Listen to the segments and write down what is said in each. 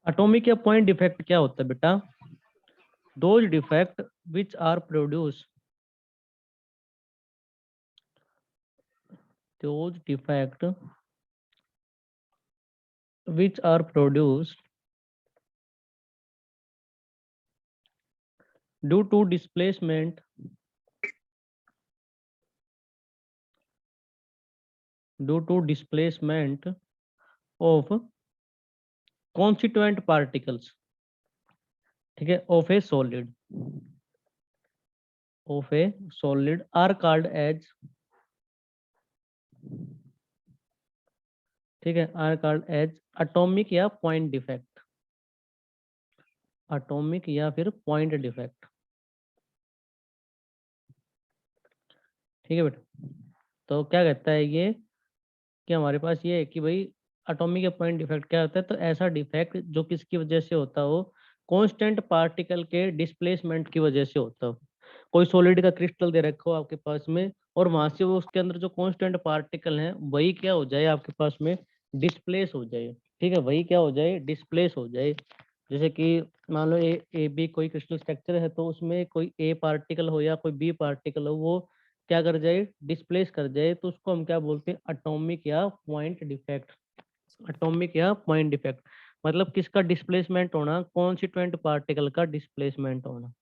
Atomic या point defect क्या होता है बेटा? Those defect which are produce, those defect which are produced due to displacement of constituent particles, ठीक है, of a solid are called as, ठीक है, आर कॉल्ड एज एटॉमिक या पॉइंट डिफेक्ट, एटॉमिक या फिर पॉइंट डिफेक्ट, ठीक है बेटा। तो क्या कहता है ये कि हमारे पास ये है कि भाई एटॉमिक या पॉइंट डिफेक्ट क्या होता है, तो ऐसा डिफेक्ट जो किसकी वजह से होता हो, कांस्टेंट पार्टिकल के डिस्प्लेसमेंट की वजह से होता हो। कोई सॉलिड का क्रिस्टल दे रखा हो आपके पास में, और वहां से वो उसके अंदर जो कांस्टेंट पार्टिकल है वही क्या हो जाए आपके पास में, डिस्प्लेस हो जाए, ठीक है, वही क्या हो जाए, डिस्प्लेस हो जाए। जैसे कि मान लो ए बी कोई क्रिस्टल स्ट्रक्चर है, तो उसमें कोई ए पार्टिकल हो या कोई बी पार्टिकल हो, वो क्या कर जाए, डिस्प्लेस कर जाए, तो उसको हम क्या बोलते हैं, एटॉमिक या पॉइंट डिफेक्ट। एटॉमिक या पॉइंट डिफेक्ट मतलब किसका डिस्प्लेसमेंट होना, कॉन्स्टिट्यूएंट पार्टिकल का डिस्प्लेसमेंट होना,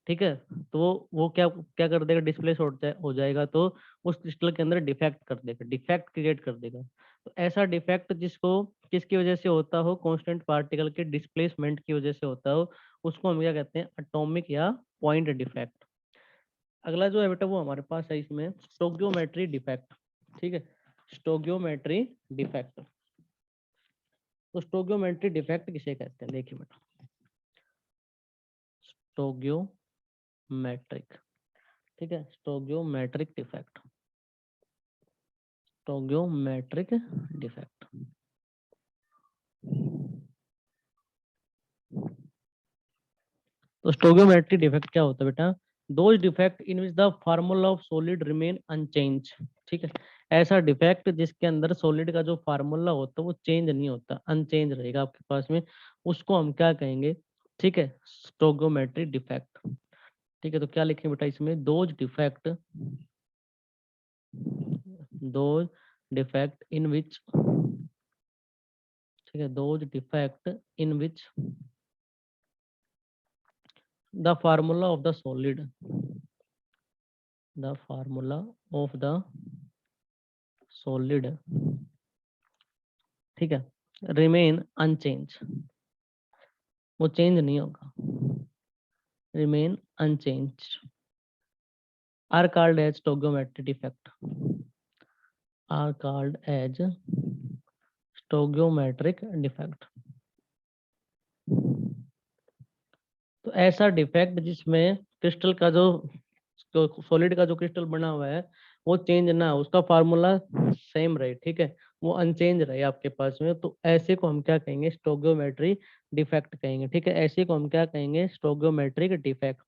ठीक है। तो वो क्या क्या कर देगा, डिस्प्लेस हो जाएगा, तो उस क्रिस्टल के अंदर डिफेक्ट कर देगा, डिफेक्ट क्रिएट कर देगा। तो ऐसा डिफेक्ट जिसको किसकी वजह से होता हो, कांस्टेंट पार्टिकल के डिस्प्लेसमेंट की वजह से होता हो, उसको हम क्या कहते हैं, एटॉमिक या पॉइंट डिफेक्ट। अगला जो है बेटा वो हमारे पास है इसमें स्टोक्योमेट्री डिफेक्ट, ठीक है, स्टोक्योमेट्री डिफेक्ट। तो स्टोक्योमेट्री डिफेक्ट किसे कहते हैं, देखिए बेटा, स्टोक्योमेट्रिक, ठीक है, स्टोक्योमेट्रिक डिफेक्ट, स्टोक्योमेट्रिक डिफेक्ट। तो स्टोक्योमेट्री डिफेक्ट क्या होता है बेटा, those defect in which the formula of solid remain unchange, ठीक है, ऐसा डिफेक्ट जिसके अंदर सॉलिड का जो फार्मूला होता है वो चेंज नहीं होता, अनचेंज रहेगा आपके पास में, उसको हम क्या कहेंगे, ठीक है, स्टोक्योमेट्री डिफेक्ट, ठीक है। तो क्या लिखें बेटा इसमें, दोज डिफेक्ट इन विच, ठीक है, those defect in which the formula of the solid, the formula of the solid, ठीक है, रिमेन अनचेंज, वो चेंज नहीं होगा, remain unchange, are called as stoichiometry defect, are called as stoichiometric defect. तो ऐसा defect जिसमें क्रिस्टल का जो सॉलिड का जो क्रिस्टल बना हुआ है वो चेंज ना हो, उसका फार्मूला सेम रहे, ठीक है, वो अनचेंज रहे आपके पास में, तो ऐसे को हम क्या कहेंगे, स्टोक्योमेट्री डिफेक्ट कहेंगे, ठीक है, ऐसे को हम क्या कहेंगे, स्टोक्योमेट्रिक डिफेक्ट,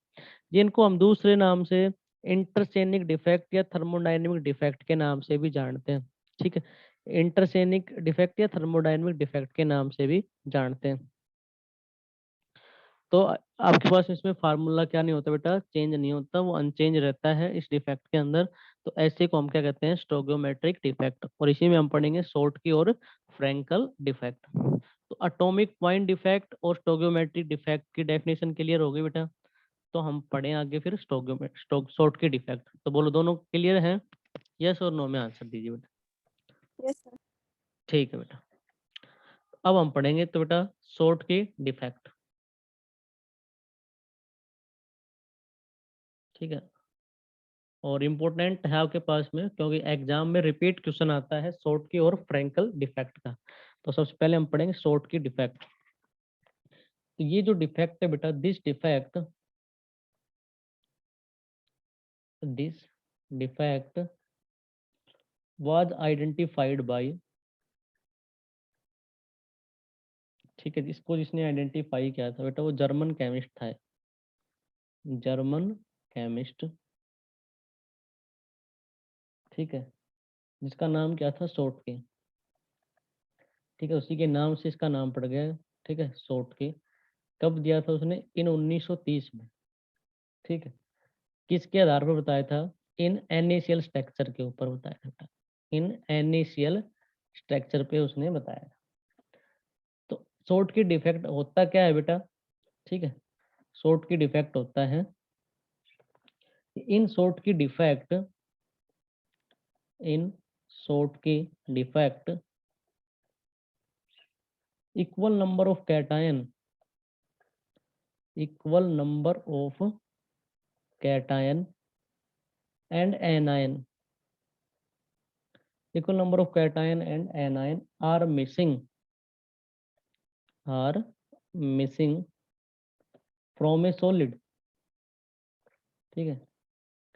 जिनको हम दूसरे नाम से इंटरसेनिक डिफेक्ट या थर्मोडायनेमिक डिफेक्ट के नाम से भी जानते हैं, ठीक है, इंटरसेनिक डिफेक्ट या थर्मोडायनेमिक डिफेक्ट के नाम से भी जानते हैं। तो आपके पास इसमें फार्मूला क्या नहीं होता बेटा, चेंज नहीं होता, वो अनचेंज रहता है इस डिफेक्ट के अंदर, तो ऐसे को हम क्या कहते हैं, स्टोक्योमेट्रिक डिफेक्ट। और इसी में हम पढ़ेंगे शॉर्ट की और फ्रैंकल डिफेक्ट। तो एटॉमिक पॉइंट डिफेक्ट और स्टोक्योमेट्रिक डिफेक्ट की डेफिनेशन क्लियर हो गई बेटा। तो हम पढ़ें आगे फिर शॉर्ट की डिफेक्ट। तो बोलो दोनों क्लियर हैं, यस और नो में आंसर दीजिए बेटा। Yes sir. ठीक है बेटा, अब हम पढ़ेंगे तो बेटा शॉर्ट की डिफेक्ट, ठीक है, और इम्पोर्टेंट है आपके पास में क्योंकि एग्जाम में रिपीट क्वेश्चन आता है शॉर्ट की और फ्रैंकल डिफेक्ट का। तो सबसे पहले हम पढ़ेंगे शॉर्ट की डिफेक्ट। तो ये जो डिफेक्ट है बेटा, this defect was identified bye, ठीक है, इसको जिसने आइडेंटिफाई किया था बेटा वो जर्मन केमिस्ट था, जर्मन केमिस्ट, ठीक है, जिसका नाम क्या था, शॉर्ट की, ठीक है, उसी के नाम से इसका नाम पड़ गया ठीक है, सोट की। कब दिया था उसने? इन 1930 में। ठीक है, किसके आधार पर बताया था? इन एनिशियल स्ट्रक्चर के ऊपर बताया था। इन एनिशियल स्ट्रक्चर पे उसने बताया था। तो सोट की डिफेक्ट होता क्या है बेटा? ठीक है, सोट की डिफेक्ट होता है, इन सोट की डिफेक्ट, इन सोट की defect equal number of cation, equal number of cation and anion, equal number of cation and anion are missing, are missing from a solid। ठीक है,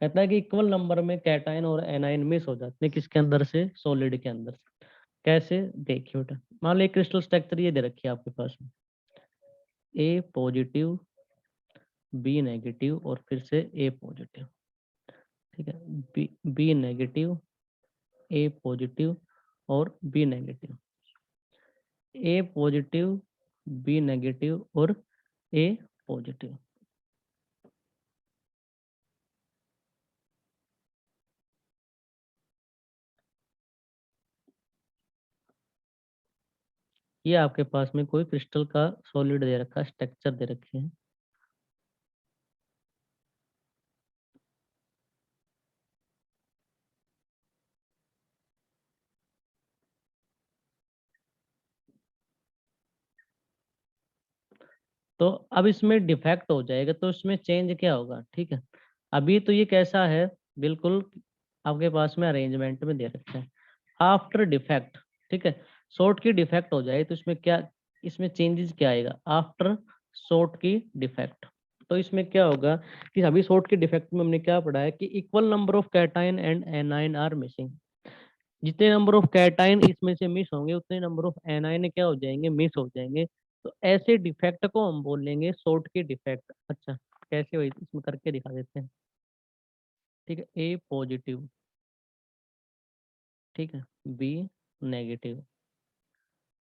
कहता है कि इक्वल नंबर में कैटायन और एनायन मिस हो जाते हैं किसके अंदर से? सॉलिड के अंदर से। कैसे? देखिए बेटा, मान लो क्रिस्टल स्ट्रक्चर ये दे रखी है आपके पास में, ए पॉजिटिव, बी नेगेटिव और फिर से ए पॉजिटिव। ठीक है, बी नेगेटिव, ए पॉजिटिव और बी नेगेटिव, ए पॉजिटिव, बी नेगेटिव और ए पॉजिटिव। ये आपके पास में कोई क्रिस्टल का सॉलिड दे रखा है, स्ट्रक्चर दे रखे हैं। तो अब इसमें डिफेक्ट हो जाएगा तो इसमें चेंज क्या होगा? ठीक है, अभी तो ये कैसा है, बिल्कुल आपके पास में अरेंजमेंट में दे रखा है। आफ्टर डिफेक्ट, ठीक है, शॉर्ट की डिफेक्ट हो जाए तो इसमें क्या, इसमें चेंजेस क्या आएगा? आफ्टर शॉर्ट की डिफेक्ट, तो इसमें क्या होगा कि अभी शॉर्ट की डिफेक्ट में हमने क्या पढ़ा है कि equal number of cation and anion are missing. जितने नंबर ऑफ कैटायन इसमें से मिस होंगे उतने नंबर ऑफ एनायन क्या हो जाएंगे? मिस हो जाएंगे। तो ऐसे डिफेक्ट को हम बोल लेंगे शॉर्ट की डिफेक्ट। अच्छा, कैसे हुई इसमें करके दिखा देते हैं। ठीक है, ए पॉजिटिव, ठीक है, बी नेगेटिव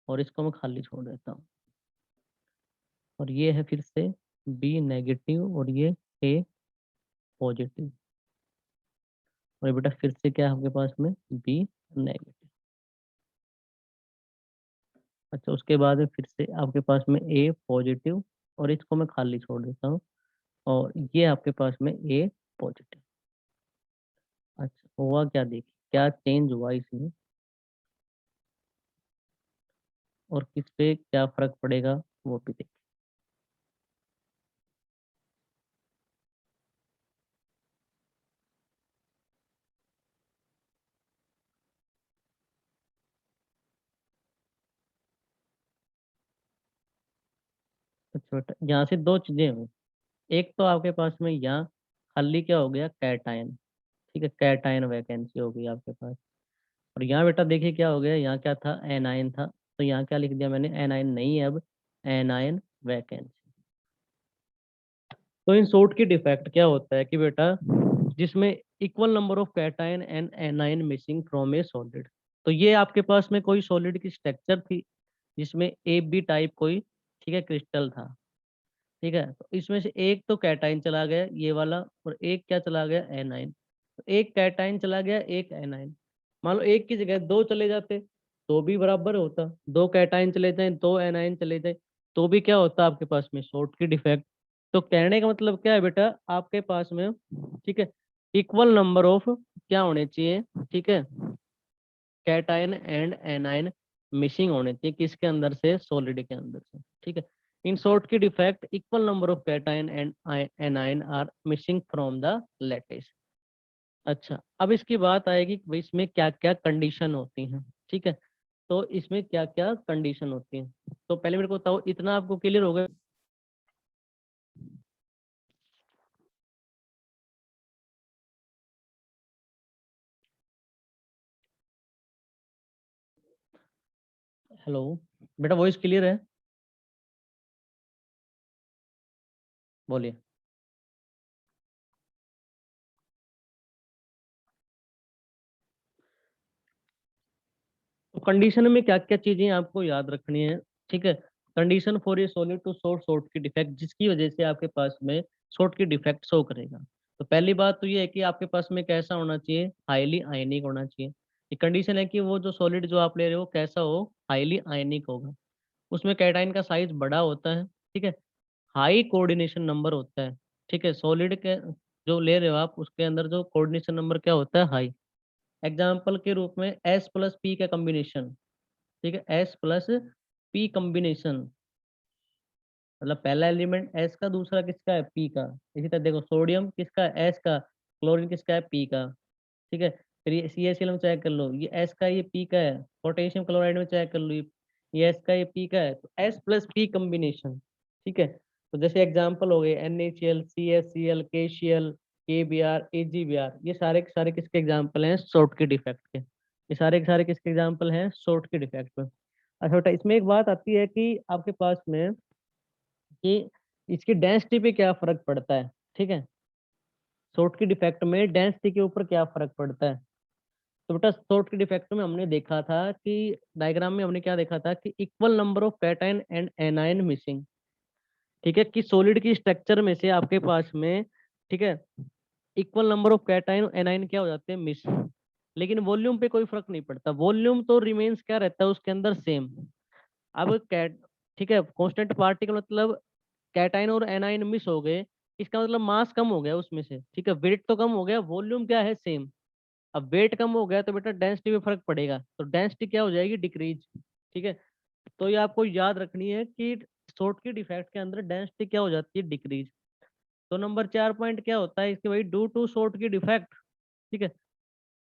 और इसको मैं खाली छोड़ देता हूँ। और ये है फिर से बी नेगेटिव और ये ए पॉजिटिव और बेटा फिर से क्या है आपके पास में? B negative. अच्छा, उसके बाद में फिर से आपके पास में ए पॉजिटिव और इसको मैं खाली छोड़ देता हूँ और ये आपके पास में ए पॉजिटिव। अच्छा, हुआ क्या? देखिए क्या चेंज हुआ इसमें और किस पे क्या फर्क पड़ेगा वो भी देखिए। अच्छा बेटा, यहाँ से दो चीजें हुई। एक तो आपके पास में यहाँ खाली क्या हो गया? कैटायन। ठीक है, कैटायन वैकेंसी हो गई आपके पास। और यहाँ बेटा देखिए क्या हो गया, यहाँ क्या था? एनायन था, तो यहाँ क्या लिख दिया मैंने? एनायन नहीं है अब, एनायन वैकेंसी। तो इन शॉर्ट की डिफेक्ट क्या होता है कि बेटा जिसमें equal number of cation and anion missing from A solid. तो ये आपके पास में कोई सॉलिड की स्ट्रक्चर थी जिसमें ए बी टाइप कोई, ठीक है, क्रिस्टल था। ठीक है, तो इसमें से एक तो कैटायन चला गया ये वाला और एक क्या चला गया? एनायन। तो एक कैटायन चला गया, एक एनायन। मान लो एक की जगह दो चले जाते तो भी बराबर होता, दो कैटायन चले जाए दो एनायन चले जाए तो भी क्या होता आपके पास में? शॉर्ट की डिफेक्ट। तो कहने का मतलब क्या है बेटा आपके पास में? ठीक है, इक्वल नंबर ऑफ क्या होने चाहिए? ठीक है, कैटायन एंड एनायन मिसिंग होने चाहिए किसके अंदर से? सॉलिड के अंदर से। ठीक है, in Schottky defect equal number of cation and anion are missing from the lattice. अच्छा, अब इसकी बात आएगी कि भाई इसमें क्या क्या कंडीशन होती हैं। ठीक है, तो इसमें क्या क्या कंडीशन होती हैं, तो पहले मेरे को बताओ, इतना आपको क्लियर हो गया? हेलो बेटा, वॉइस क्लियर है? बोलिए। तो कंडीशन में क्या क्या चीजें आपको याद रखनी है? ठीक है, condition for a solid to show Schottky effect, जिसकी वजह से आपके पास में शॉर्टकी इफेक्ट शो करेगा। तो पहली बात तो ये है कि आपके पास में कैसा होना चाहिए, हाईली आयनिक होना चाहिए। ये कंडीशन है कि वो जो सॉलिड जो आप ले रहे हो कैसा हो, हाईली आयनिक होगा, उसमें कैटाइन का साइज बड़ा होता है, ठीक है, हाई कोऑर्डिनेशन नंबर होता है, ठीक है, सॉलिड के जो ले रहे हो आप उसके अंदर जो कोऑर्डिनेशन नंबर क्या होता है, हाई। एग्जाम्पल के रूप में एस प्लस पी का कॉम्बिनेशन, ठीक है, एस प्लस पी कॉम्बिनेशन, मतलब पहला एलिमेंट एस का, दूसरा किसका है, पी का। इसी तरह देखो सोडियम किसका है, एस का, क्लोरीन किसका है, पी का, ठीक है। फिर ये CaCl में चेक कर लो, ये एस का ये पी का है। पोटेशियम क्लोराइड में चेक कर लो, ये एस का ये पी का है, तो एस प्लस पी कॉम्बिनेशन, ठीक है। तो जैसे एग्जांपल हो गए NaCl, CaCl, KCl, KBr, AgBr, ये सारे के सारे किसके एग्जांपल हैं, शॉर्टकी डिफेक्ट के। ये सारे के सारे किसके एग्जांपल हैं, शॉर्टकी डिफेक्ट में। अच्छा बेटा, इसमें एक बात आती है कि आपके पास में कि इसकी डेंसिटी पे क्या फर्क पड़ता है, ठीक है। शॉर्टकी डिफेक्ट में डेंसिटी के ऊपर क्या फर्क पड़ता है। तो बेटा शॉर्टकी डिफेक्ट में हमने देखा था कि डायग्राम में हमने क्या देखा था कि equal number of cation and anion missing, ठीक है, कि सॉलिड की स्ट्रक्चर में से आपके पास में, ठीक है, equal number of cation anion क्या हो जाते हैं, मिस। लेकिन वॉल्यूम पे कोई फर्क नहीं पड़ता, वॉल्यूम तो रिमेन्स क्या रहता है उसके अंदर, सेम। अब कैट, ठीक है, कांस्टेंट पार्टिकल मतलब कैटायन और एनायन मिस हो गए, इसका मतलब मास कम हो गया उसमें से, ठीक है, वेट तो कम हो गया, वॉल्यूम क्या है, सेम। अब वेट कम हो गया तो बेटा डेंसिटी में फर्क पड़ेगा, तो डेंसिटी क्या हो जाएगी, डिक्रीज, ठीक है। तो ये आपको याद रखनी है कि शॉर्टकी डिफेक्ट के अंदर डेंसिटी क्या हो जाती है, डिक्रीज। तो नंबर 4 पॉइंट क्या होता है इसके भाई, ड्यू टू शॉर्टकी डिफेक्ट, ठीक है,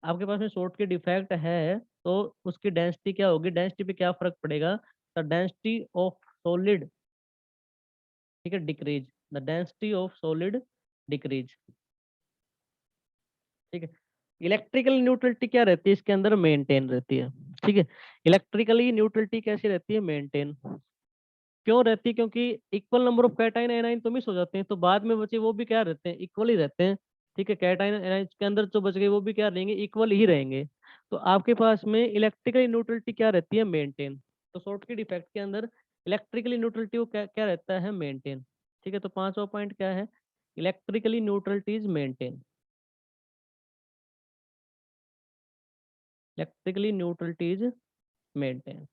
आपके पास में शॉर्टकी डिफेक्ट है तो उसकी डेंसिटी क्या होगी, डेंसिटी पे क्या फर्क पड़ेगा, द डेंसिटी ऑफ सॉलिड, ठीक है, decrease, the density of solid decrease, ठीक है। इलेक्ट्रिकल न्यूट्रलिटी क्या रहती है इसके अंदर, मेंटेन रहती है, ठीक है। इलेक्ट्रिकली न्यूट्रलिटी कैसी रहती है, मेंटेन। क्यों रहती है, क्योंकि equal number of cation A9 तो मिस हो जाते हैं, तो बाद में बचे वो भी क्या रहते हैं, इक्वल ही रहते हैं, ठीक है। कैटाइन एनाइन के अंदर जो बच गए वो भी क्या रहेंगे, इक्वल ही रहेंगे। तो आपके पास में इलेक्ट्रिकल न्यूट्रलिटी क्या रहती है, मेंटेन। तो शॉर्टकी डिफेक्ट के अंदर इलेक्ट्रिकली न्यूट्रलिटी को क्या रहता है, मेंटेन, ठीक है। तो पांचवा पॉइंट क्या है, electrically neutrality is maintain, electrically neutrality is maintain.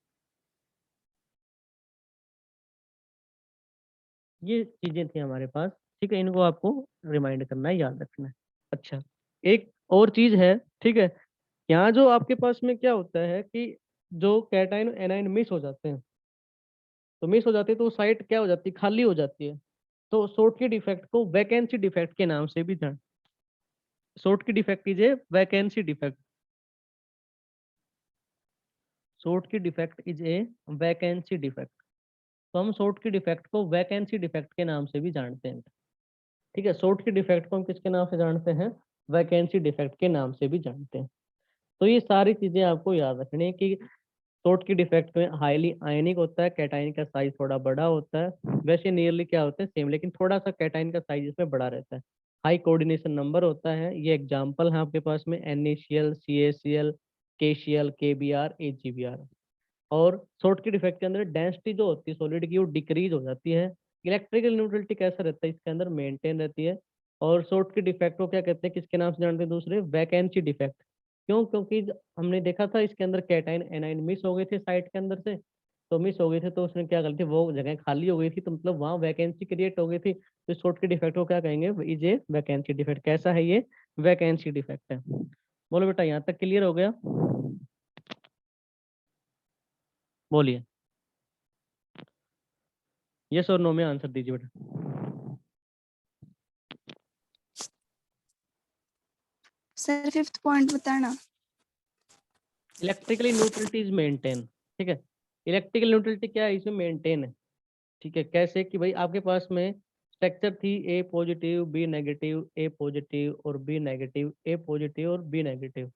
ये चीजें थी हमारे पास, ठीक है, इनको आपको रिमाइंड करना है, याद रखना है। अच्छा, एक और चीज है, ठीक है, यहाँ जो आपके पास में क्या होता है कि जो कैटाइन एनाइन मिस हो जाते हैं, तो मिस हो जाते हैं तो साइट क्या हो जाती है, खाली हो जाती है। तो शॉर्टकी डिफेक्ट को वैकेंसी डिफेक्ट के नाम से भी जान, Schottky defect is a vacancy defect, Schottky defect is a vacancy defect. तो हम शॉर्टकी डिफेक्ट को वैकेंसी डिफेक्ट के नाम से भी जानते हैं, ठीक है। शॉर्टकी डिफेक्ट को हम किसके नाम से जानते हैं, वैकेंसी डिफेक्ट के नाम से भी जानते हैं। तो ये सारी चीजें आपको याद रखनी है कि शॉर्ट की डिफेक्ट में हाईली आयनिक होता है, कैटाइन का साइज थोड़ा बड़ा होता है, वैसे नियरली क्या होता है, सेम, लेकिन थोड़ा सा कैटाइन का साइज इसमें बड़ा रहता है। हाई कोऑर्डिनेशन नंबर होता है, ये एग्जांपल है आपके पास में NaCl, CaCl, KCl, KBr, AgBr। और शॉर्ट की डिफेक्ट के अंदर डेंसिटी जो होती है सॉलिड की वो डिक्रीज हो जाती है। इलेक्ट्रिकल न्यूट्रलिटी कैसा रहता है इसके अंदर, मेंटेन रहती है। और शॉर्ट की डिफेक्ट को क्या कहते हैं, किसके नाम से जानते हैं दूसरे, वैकेंसी डिफेक्ट। क्यों, क्योंकि हमने देखा था इसके अंदर कैटाइन एनाइन मिस हो गए थे साइट के अंदर से, तो मिस हो गए थे तो उसने क्या गलती, वो जगह खाली हो गई थी, तो मतलब वहाँ वैकेंसी क्रिएट हो गई थी, तो शॉर्ट की डिफेक्ट को क्या कहेंगे, इज ए वैकेंसी डिफेक्ट। कैसा है ये, वैकेंसी डिफेक्ट है। बोलो बेटा, यहाँ तक क्लियर हो गया, बोलिए, यस और नो में आंसर दीजिए बेटा। सर 5th पॉइंट बताना। इलेक्ट्रिकली न्यूट्रलिटी इज मेंटेन, ठीक है। इलेक्ट्रिकल न्यूट्रलिटी क्या है, इसमें मेंटेन है, ठीक है। कैसे कि भाई आपके पास में स्ट्रक्चर थी A positive, B negative, A positive और B नेगेटिव, A पॉजिटिव और B नेगेटिव।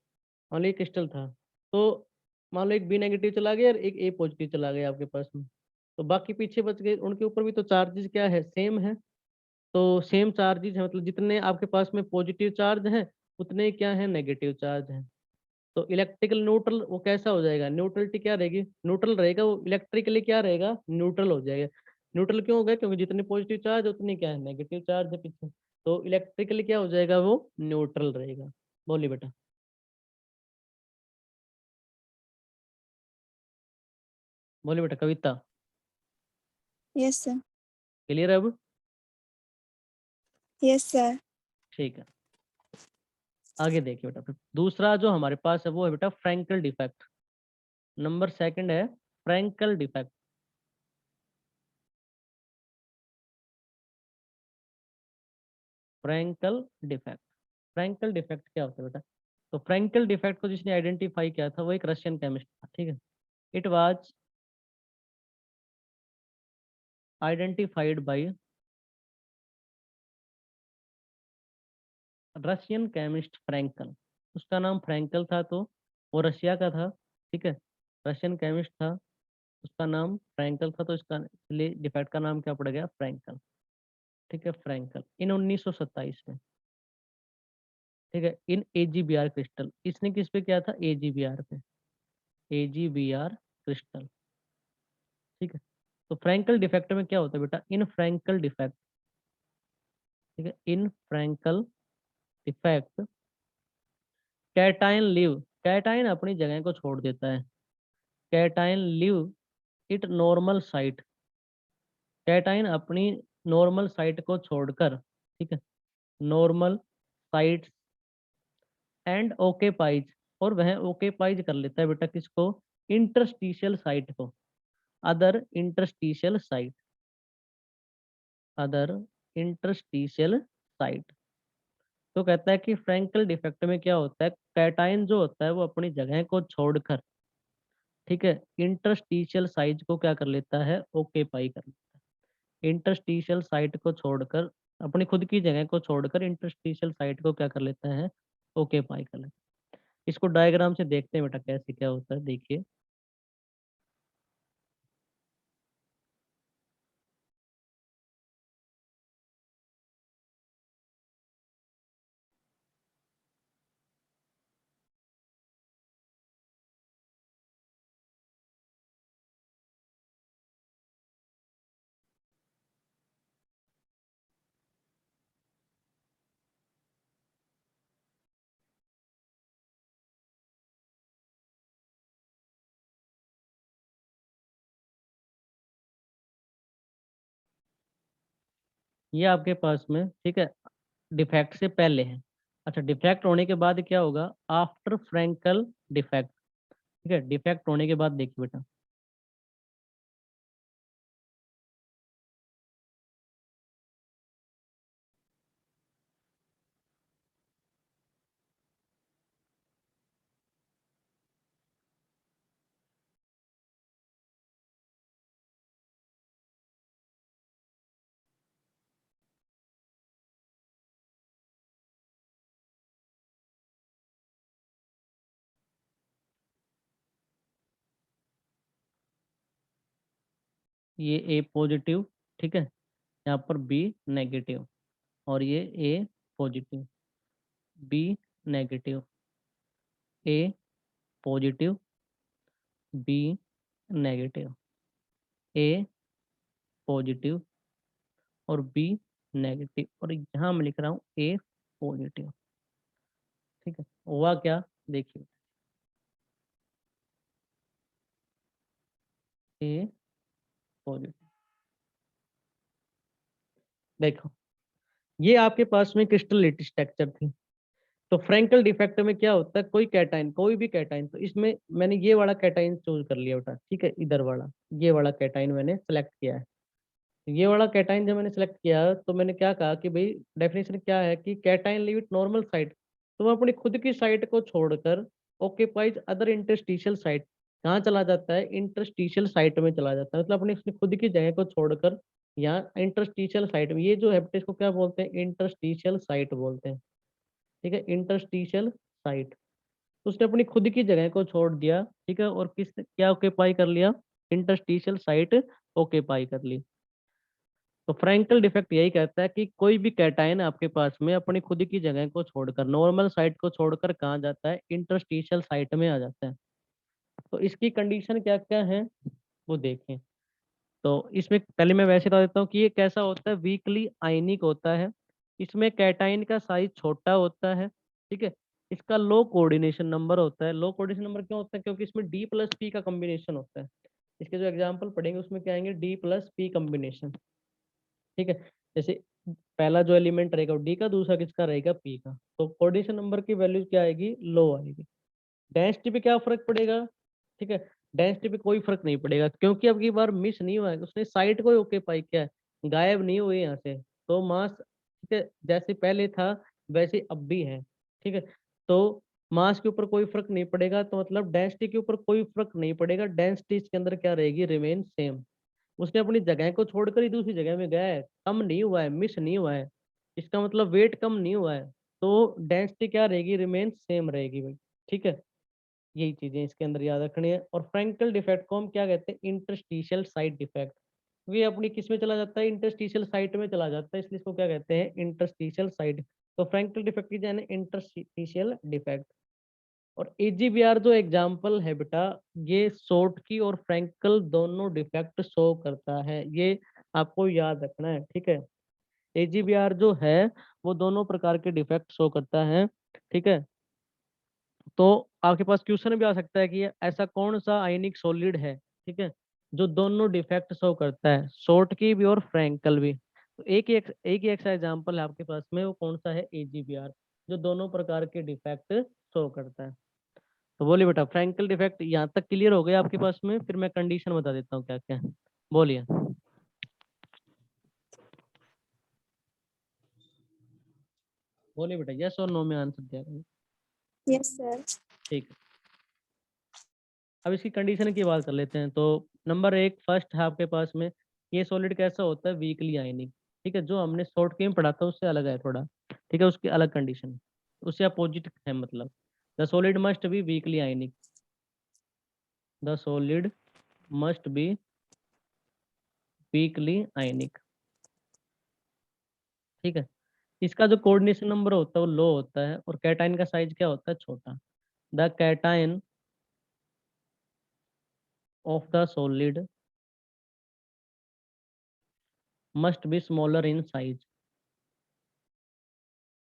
मान लो एक क्रिस्टल था, तो मान लो एक B नेगेटिव चला गया और एक A पॉजिटिव चला गया आपके पास में, तो बाकी पीछे बच गए, उनके ऊपर भी तो चार्जेस क्या है, सेम है। तो सेम चार्जेस है, मतलब जितने आपके पास में पॉजिटिव चार्ज है उतने क्या है, नेगेटिव चार्ज है। तो इलेक्ट्रिकल न्यूट्रल वो कैसा हो जाएगा, न्यूट्रलिटी क्या रहेगी, न्यूट्रल रहेगा वो, इलेक्ट्रिकली क्या रहेगा, न्यूट्रल हो जाएगा। न्यूट्रल क्यों होगा, क्योंकि जितने पॉजिटिव चार्ज उतनी क्या है नेगेटिव चार्ज है पीछे, तो इलेक्ट्रिकली क्या हो जाएगा, वो न्यूट्रल रहेगा। बोलिए बेटा। बोलिए बेटा कविता। Yes sir. क्लियर है अब? Yes sir. ठीक है, आगे देखिए बेटा। फिर दूसरा जो हमारे पास है वो है बेटा फ्रैंकल डिफेक्ट। नंबर सेकंड है Frenkel defect. Frenkel defect, Frenkel defect क्या होता है बेटा? तो फ्रैंकल डिफेक्ट को जिसने आइडेंटिफाई किया था वो एक रशियन केमिस्ट था, ठीक है। It was identified by Russian chemist Frenkel. उसका नाम फ्रैंकल था, तो वो रशिया का था, ठीक है। रशियन केमिस्ट था, उसका नाम फ्रैंकल था, तो इसका इसलिए डिफेक्ट का नाम क्या पड़ गया, फ्रैंकल। ठीक है, फ्रैंकल इन 1927 में, ठीक है, इन एजीबीआर क्रिस्टल। इसने किस पे किया था, एजीबीआर पे, एजीबीआर क्रिस्टल, ठीक है। तो फ्रैंकल डिफेक्ट में क्या होता है बेटा, इन फ्रैंकल डिफेक्ट, ठीक है, in Frenkel defect cation leave, cation अपनी जगह को छोड़ देता है, cation leave it normal site, cation अपनी नॉर्मल साइट को छोड़कर, ठीक है, नॉर्मल साइट एंड ओकेपाइज, और वह ओकेपाइज कर लेता है बेटा किसको, इंटरस्टिशियल साइट को, other interstitial site, other interstitial site. तो कहता है कि फ्रैंकल डिफेक्ट में क्या होता है, कैटायन जो होता है वो अपनी जगह को छोड़कर, ठीक है, इंटरस्टिशियल साइट को क्या कर लेता है, ओकेपाई कर लेता है। इंटरस्टिशियल साइट को छोड़कर, अपनी खुद की जगह को छोड़कर इंटरस्टिशियल साइट को क्या कर लेता है, ओकेपाई कर लेता है। इसको डायग्राम से देखते हैं बेटा कैसे क्या होता है, देखिए। ये आपके पास में, ठीक है, डिफेक्ट से पहले है। अच्छा, डिफेक्ट होने के बाद क्या होगा, आफ्टर फ्रैंकल डिफेक्ट, ठीक है, डिफेक्ट होने के बाद देखिए बेटा, ये ए पॉजिटिव, ठीक है, यहाँ पर बी नेगेटिव, और ये ए पॉजिटिव, बी नेगेटिव, ए पॉजिटिव, बी नेगेटिव, ए पॉजिटिव और बी नेगेटिव, और यहाँ मैं लिख रहा हूँ ए पॉजिटिव, ठीक है। हुआ क्या, देखिए, ए पॉजिटिव, देखो, ये आपके पास में क्रिस्टलिटी स्ट्रक्चर थी। तो फ्रैंकल डिफेक्ट में क्या होता है, कोई कैटाइन, कोई भी कैटाइन, तो इसमें मैंने ये वाला कैटाइन चूज कर लिया बेटा, ठीक है, इधर वाला, ये वाला कैटाइन मैंने सेलेक्ट किया है। ये वाला कैटाइन जब मैंने सेलेक्ट किया तो मैंने क्या कहा कि भाई डेफिनेशन क्या है कि cation leave it normal site, तो वो अपनी खुद की साइट को छोड़कर ऑक्यूपाइज अदर इंटरस्टिशियल साइट, कहाँ चला जाता है, इंटरस्टिशियल साइट में चला जाता है, मतलब अपनी उसने खुद की जगह को छोड़कर यहाँ इंटरस्टिशियल साइट में, ये जो है इसको क्या बोलते हैं, इंटरस्टिशियल साइट बोलते हैं, ठीक है, इंटरस्टिशियल साइट। उसने अपनी खुद की जगह को छोड़ दिया, ठीक है, और किस क्या ऑक्यूपाई कर लिया, इंटरस्टिशियल साइट ऑक्यूपाई कर ली। तो फ्रैंकल डिफेक्ट यही कहता है कि कोई भी कैटायन आपके पास में अपनी खुद की जगह को छोड़कर, नॉर्मल साइट को छोड़कर कहाँ जाता है, इंटरस्टिशियल साइट में आ जाता है। तो इसकी कंडीशन क्या क्या है वो देखें। तो इसमें पहले मैं वैसे बता देता हूँ कि ये कैसा होता है, वीकली आयनिक होता है। इसमें कैटाइन का साइज छोटा होता है, ठीक है। इसका लो कोऑर्डिनेशन नंबर होता है। लो कोऑर्डिनेशन नंबर क्यों होता है, क्योंकि इसमें डी प्लस पी का कॉम्बिनेशन होता है। इसके जो एग्जाम्पल पढ़ेंगे उसमें क्या आएंगे, डी प्लस पी कॉम्बिनेशन, ठीक है। जैसे पहला जो एलिमेंट रहेगा वो डी का, दूसरा किसका रहेगा, पी का। तो कोऑर्डिनेशन नंबर की वैल्यू क्या आएगी, लो आएगी। डेंसिटी पे क्या फर्क पड़ेगा, ठीक है। डेंसिटी पे कोई फर्क नहीं पड़ेगा, क्योंकि अब की बार मिस नहीं हुआ है, उसने साइट को ऑक्यूपाई किया है, गायब नहीं हुए यहाँ से। तो मास, ठीक है, जैसे पहले था वैसे अब भी है, ठीक है। तो मास के ऊपर कोई फर्क नहीं पड़ेगा, तो मतलब डेंसिटी के ऊपर कोई फर्क नहीं पड़ेगा। डेंसिटी इसके अंदर क्या रहेगी, रिमेन सेम। उसने अपनी जगह को छोड़कर ही दूसरी जगह में गया है, कम नहीं हुआ है, मिस नहीं हुआ है, इसका मतलब वेट कम नहीं हुआ है। तो डेंसिटी क्या रहेगी, रिमेन सेम रहेगी भाई, ठीक है। यही चीजें इसके अंदर याद रखनी है। और फ्रैंकल डिफेक्ट को हम क्या कहते हैं, इंटरस्टिशियल साइट डिफेक्ट। ये अपनी किस में चला जाता है, इंटरस्टिशियल साइट में चला जाता है, इसलिए इसको क्या कहते हैं, इंटरस्टिशियल साइट। तो फ्रैंकल डिफेक्ट की जाने इंटरस्टिशियल डिफेक्ट। और एजीबीआर जो एग्जाम्पल है बेटा, ये शॉर्ट की और फ्रैंकल दोनों डिफेक्ट शो करता है, ये आपको याद रखना है, ठीक है। एजीबीआर जो है वो दोनों प्रकार के डिफेक्ट शो करता है, ठीक है। तो आपके पास क्वेश्चन भी आ सकता है कि ऐसा कौन सा आयनिक सॉलिड है, ठीक है, जो दोनों डिफेक्ट शो करता है, शॉर्ट की भी और फ्रैंकल भी। तो एक ही ऐसा एग्जांपल है आपके पास में, वो कौन सा है, एजीबीआर, जो दोनों प्रकार के डिफेक्ट शो करता है। तो बोलिए बेटा, फ्रैंकल डिफेक्ट यहाँ तक क्लियर हो गया आपके पास में, फिर मैं कंडीशन बता देता हूँ क्या क्या है। बोलिए, बोलिए बेटा, यस और नो में आंसर दिया करिए। Yes, sir. ठीक है, अब इसकी कंडीशन की बात कर लेते हैं। तो नंबर एक फर्स्ट है आपके पास में, ये सॉलिड कैसा होता है, वीकली आयनिक, ठीक है। जो हमने शॉर्ट के में पढ़ा था उससे अलग है थोड़ा, ठीक है, उसकी अलग कंडीशन, उससे अपोजिट है मतलब। The solid must be weakly ionic, the solid must be weakly ionic, ठीक है। इसका जो कोऑर्डिनेशन नंबर होता है वो लो होता है, और कैटाइन का साइज क्या होता है, छोटा। The cation of the solid must be smaller in size,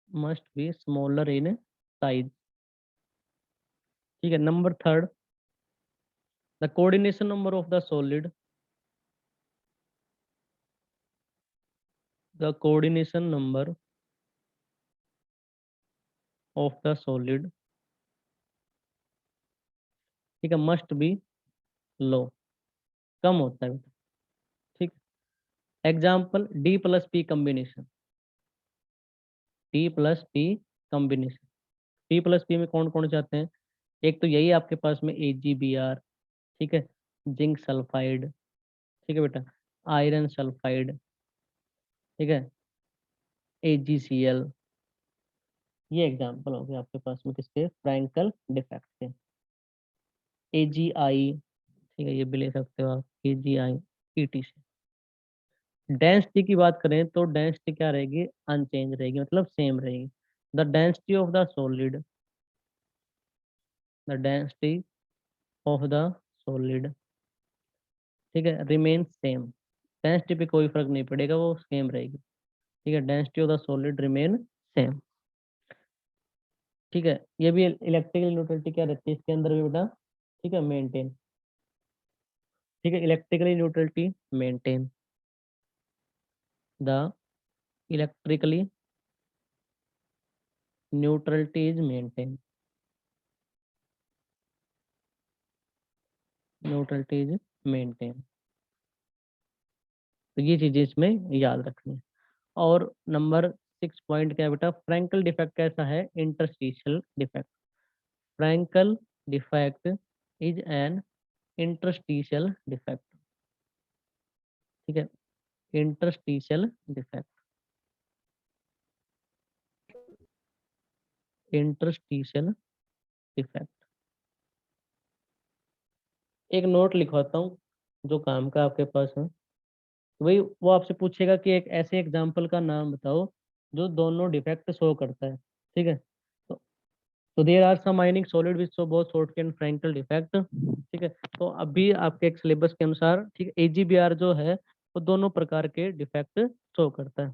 must be smaller in size, ठीक है। Number third, the coordination number of the solid, the coordination number of the solid, ठीक है, must be लो, कम होता है बेटा, ठीक। Example, D plus P combination, D plus P combination, D plus P में कौन कौन से आते हैं, एक तो यही आपके पास में AgBr, ठीक है, जिंक सल्फाइड, ठीक है बेटा, आयरन सल्फाइड, ठीक है, AgCl। ये एग्जाम्पल हो गए आपके पास में किसके, फ्रैंकल डिफेक्ट के। AgI, ठीक है, ये भी ले सकते हो आप, AgI ETC। डेंसिटी की बात करें तो डेंसिटी क्या रहेगी, अनचेंज रहेगी, मतलब सेम रहेगी। The density of the solid, the density of the solid, ठीक है, रिमेन सेम। डेंसिटी पे कोई फर्क नहीं पड़ेगा, वो सेम रहेगी, ठीक है। Density of the solid remain same, ठीक है। ये भी इलेक्ट्रिकल न्यूट्रलिटी क्या रहती है इसके अंदर भी बेटा, ठीक है, मेंटेन, ठीक है। Electrically neutrality maintain, the electrically neutrality is maintain, neutrality is maintain. तो ये चीजें इसमें याद रखनी है। और नंबर 6 पॉइंट क्या है बेटा, फ्रैंकल डिफेक्ट कैसा है, interstitial defect. Frenkel defect is an interstitial defect, ठीक है, इंटरस्टिशियल डिफेक्ट, इंटरस्टिशियल डिफेक्ट। एक नोट लिखवाता हूँ जो काम का आपके पास है, तो भाई वो आपसे पूछेगा कि एक ऐसे एग्जाम्पल का नाम बताओ जो दोनों डिफेक्ट शो करता है। ठीक है, तो there are some ionic solid which show both Schottky and Frenkel defect. ठीक है, तो अभी आपके एक सिलेबस के अनुसार, ठीक है, एजीबीआर जो है वो दोनों प्रकार के डिफेक्ट शो करता है।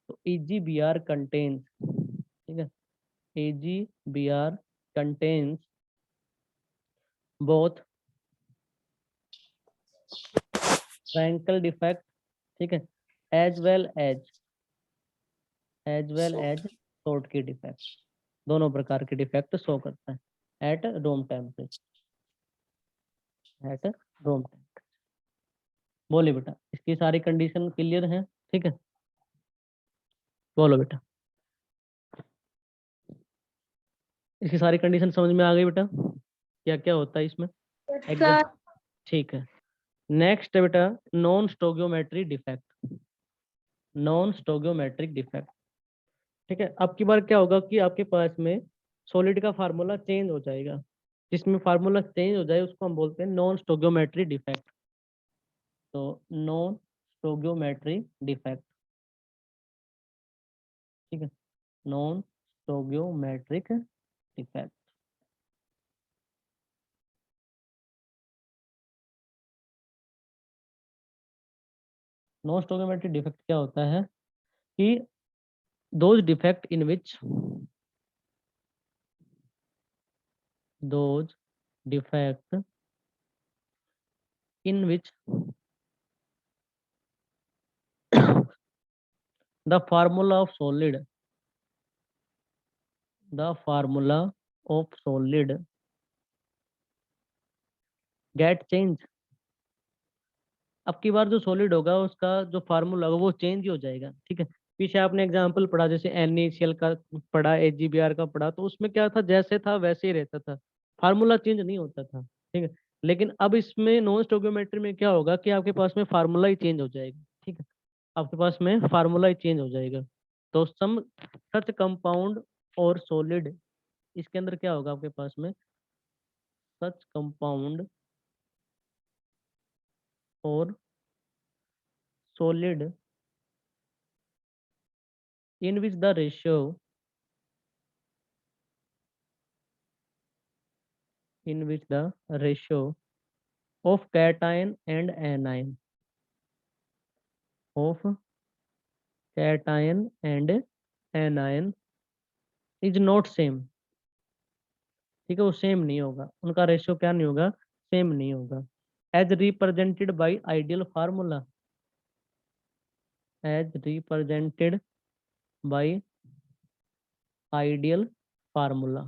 तो एजीबीआर कंटेन्स, ठीक है, AgBr contains both Frenkel defect, ठीक है, as well as Schottky defect, दोनों प्रकार के डिफेक्ट शो करता है at room temperature, at room temperature. बोलिए बेटा, इसकी सारी कंडीशन क्लियर है? ठीक है, बोलो बेटा, इसकी सारी कंडीशन समझ में आ गई बेटा, क्या क्या होता है इसमें एग्जैक्ट? ठीक है, नेक्स्ट है बेटा नॉन स्टोगियोमेट्री डिफेक्ट, नॉन स्टोगियोमेट्रिक डिफेक्ट। ठीक है, अब की बार क्या होगा कि आपके पास में सॉलिड का फार्मूला चेंज हो जाएगा, जिसमें फार्मूला चेंज हो जाए उसको हम बोलते हैं नॉन स्टोगियोमेट्री डिफेक्ट। तो नॉन स्टोगियोमेट्री डिफेक्ट, ठीक है, नॉन स्टोगियोमेट्रिक डिफेक्ट। नॉन स्टोगियोमेट्रिक डिफेक्ट क्या होता है कि those defect in which those defect in which the formula of solid, the formula of solid get change। अब की बार जो सॉलिड होगा उसका जो फार्मूला होगा वो चेंज ही हो जाएगा। ठीक है, पीछे आपने एग्जांपल पढ़ा, जैसे NaCl का पढ़ा, AgBr का पढ़ा, तो उसमें क्या था, जैसे था वैसे ही रहता था, फार्मूला चेंज नहीं होता था। ठीक है, लेकिन अब इसमें नॉन स्टोइकियोमेट्री में क्या होगा कि आपके पास में फार्मूला ही चेंज हो जाएगा। ठीक है, आपके पास में फार्मूला ही चेंज हो जाएगा। तो सम सच कंपाउंड और सॉलिड, इसके अंदर क्या होगा आपके पास में, सच कंपाउंड और solid in which the ratio, in which the ratio of cation and anion, of cation and anion is not same। ठीक है, वो सेम नहीं होगा, उनका रेशियो क्या नहीं होगा, सेम नहीं होगा। As represented by ideal formula, as represented by ideal formula,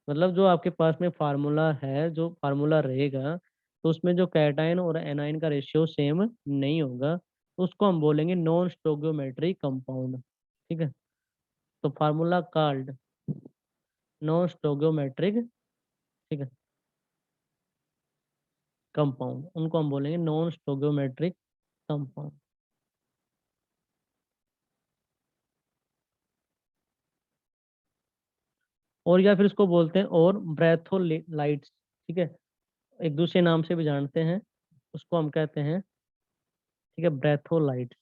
मतलब जो आपके पास में फार्मूला है, जो फार्मूला रहेगा, तो उसमें जो कैटायन और एनायन का रेशियो सेम नहीं होगा, तो उसको हम बोलेंगे नॉन स्टोगियोमेट्रिक कंपाउंड। ठीक है, तो फार्मूला कॉल्ड नॉन स्टोगियोमेट्रिक, ठीक है, कंपाउंड, उनको हम बोलेंगे नॉन स्टोगियोमेट्रिक कंपाउंड। और या फिर इसको बोलते हैं और ब्रेथोलाइट्स। ठीक है, एक दूसरे नाम से भी जानते हैं, उसको हम कहते हैं, ठीक है, ब्रेथोलाइट्स।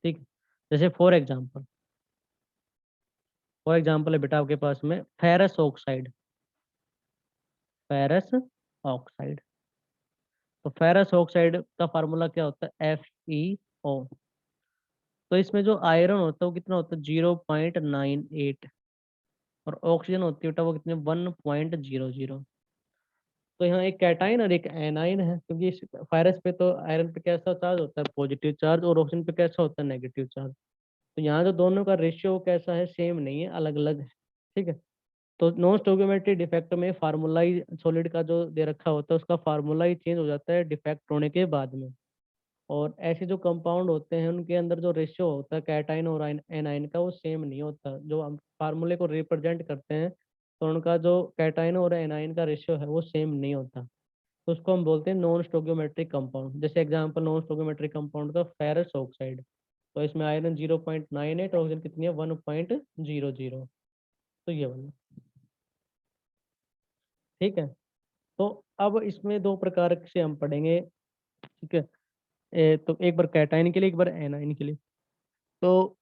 ठीक, जैसे फॉर एग्जाम्पल है बेटा आपके पास में फेरस ऑक्साइड, फेरस ऑक्साइड, तो फेरस ऑक्साइड का फार्मूला क्या होता है, FeO। तो इसमें जो आयरन होता है वो कितना होता है, 0.98, और ऑक्सीजन होती है बेटा वो कितने, 1.00। तो यहाँ एक कैटाइन और एक एनाइन है, क्योंकि इस फेरस पे तो आयरन पे कैसा चार्ज होता है, पॉजिटिव चार्ज, और ऑक्सीजन पे कैसा होता है, नेगेटिव चार्ज। तो यहाँ जो दोनों का रेशियो कैसा है, सेम नहीं है, अलग अलग है। ठीक है, तो नॉन स्टोइकियोमेट्रिक डिफेक्ट में फार्मूला ही सॉलिड का जो दे रखा होता है उसका फार्मूला ही चेंज हो जाता है डिफेक्ट होने के बाद में। और ऐसे जो कंपाउंड होते हैं उनके अंदर जो रेशियो होता है कैटाइन और एनाइन का, वो सेम नहीं होता, जो हम फार्मूले को रिप्रेजेंट करते हैं, तो उनका जो कैटाइन और एनाइन का रेशियो है वो सेम नहीं होता। तो उसको हम बोलते हैं नॉन स्टोइकियोमेट्रिक कंपाउंड। जैसे एग्जांपल नॉन स्टोइकियोमेट्रिक कंपाउंड का फेरस ऑक्साइड, तो इसमें आयरन 0.98, ऑक्सीजन कितनी है, 1.00। तो ये वाला, ठीक है। तो अब इसमें 2 प्रकार से हम पढ़ेंगे, ठीक है? तो एक बार कैटायन के लिए, एक बार एनायन के लिए। तो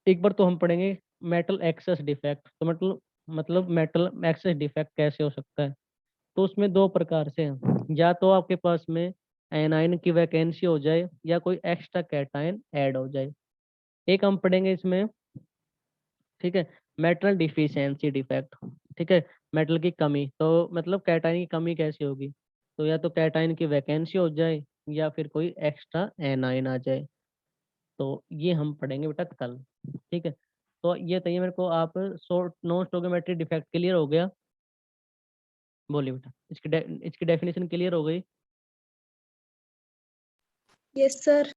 एक बार तो हम पढ़ेंगे मेटल एक्सेस डिफेक्ट। तो मतलब मेटल एक्सेस डिफेक्ट कैसे हो सकता है? तो उसमें 2 प्रकार से हैं। या तो आपके पास में एनायन की वैकेंसी हो जाए या कोई एक्स्ट्रा कैटायन ऐड हो जाए। एक हम पढ़ेंगे इसमें, ठीक है, मेटल डिफिशियंसी डिफेक्ट, ठीक है, मेटल की कमी। तो मतलब कैटायन की कमी कैसी होगी? तो या तो कैटायन की वैकेंसी हो जाए या फिर कोई एक्स्ट्रा एनायन आ जाए। तो ये हम पढ़ेंगे बेटा कल, ठीक है? तो ये बताइए मेरे को, आप नॉन स्टोइकोमेट्रिक डिफेक्ट क्लियर हो गया? बोलिए बेटा, इसकी डेफिनेशन क्लियर हो गई? Yes sir.